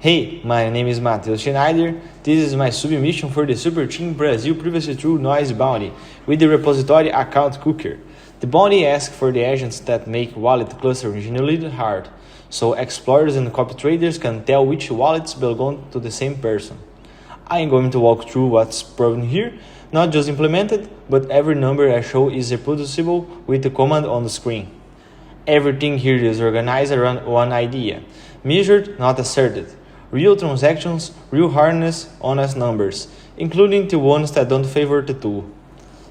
Hey, my name is Matheus Schneider. This is my submission for the Superteam Brazil privacy true noise bounty with the repository account cooker. The bounty asks for the agents that make wallet clustering genuinely hard, so explorers and copy traders can tell which wallets belong to the same person. I am going to walk through what's proven here, not just implemented, but every number I show is reproducible with the command on the screen. Everything here is organized around one idea, measured, not asserted. Real transactions, real hardness, honest numbers, including the ones that don't favor the tool.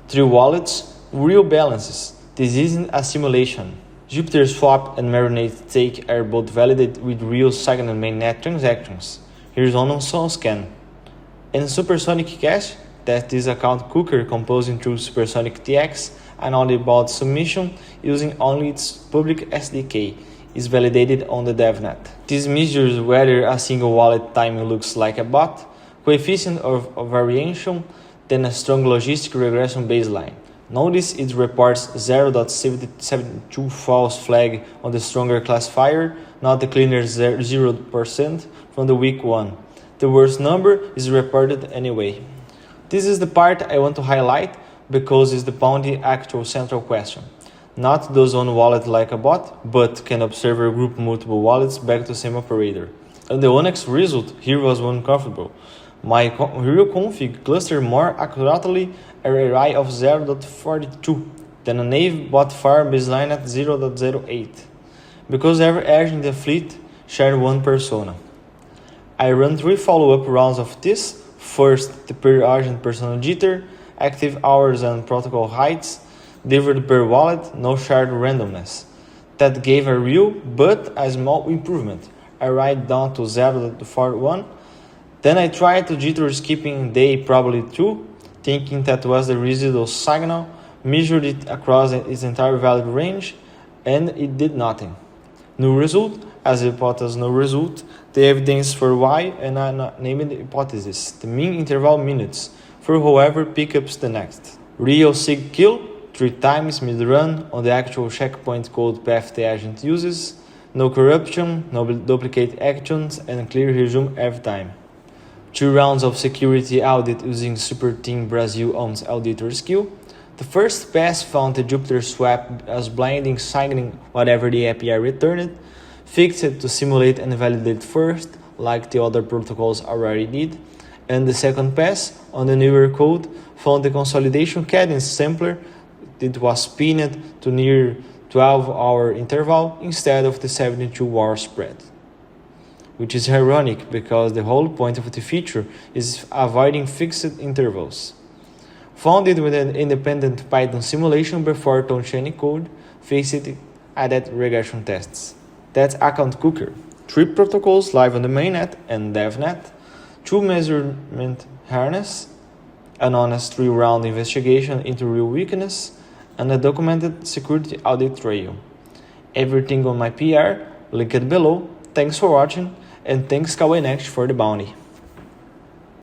True wallets, real balances. This isn't a simulation. Jupiter Swap and Marinate Take are both validated with real SIGKILL and mainnet transactions. Here's one on SoundScan. In Supersonic Cash, that this account cooker composing through Supersonic TX and only about submission using only its public SDK is validated on the devnet. This measures whether a single wallet timing looks like a bot, coefficient of variation, then a strong logistic regression baseline. Notice it reports 0.72 false flag on the stronger classifier, not the cleaner 0% from the weak one. The worst number is reported anyway. This is the part I want to highlight because it's the bounty actual central question. Not does one wallet like a bot, but can observer group multiple wallets back to same operator. And the honest result here was uncomfortable. My real config clustered more accurately an array of 0.42 than a naive bot far baseline at 0.08, because every agent in the fleet shared one persona. I ran 3 follow-up rounds of this. First, the per agent personal jitter, active hours and protocol heights, delivered per wallet, no shared randomness. That gave a real but a small improvement. I write down to 0.41. Then I tried to jitter skipping day probably 2, thinking that was the residual signal, measured it across its entire valid range, and it did nothing. No result, as a hypothesis no result, the evidence for why, and I named the hypothesis, the mean interval minutes, for whoever pickups the next. Real SIGKILL, 3 times mid-run on the actual checkpoint code path the agent uses, no corruption, no duplicate actions, and clear resume every time. 2 rounds of security audit using Superteam Brazil owns auditor skill. The first pass found the Jupiter swap as blinding signing whatever the API returned, fixed it to simulate and validate first, like the other protocols already did, and the second pass on the newer code found the consolidation cadence sampler. It was pinned to near 12-hour interval instead of the 72-hour spread. Which is ironic because the whole point of the feature is avoiding fixed intervals. Found it with an independent Python simulation before touching any code, fixed it, added regression tests. That's account cooker. 3 protocols live on the mainnet and devnet, 2 measurement harness, an honest 3-round investigation into real weakness, and a documented security audit trail. Everything on my PR, linked below. Thanks for watching, and thanks Kawaii Next for the bounty.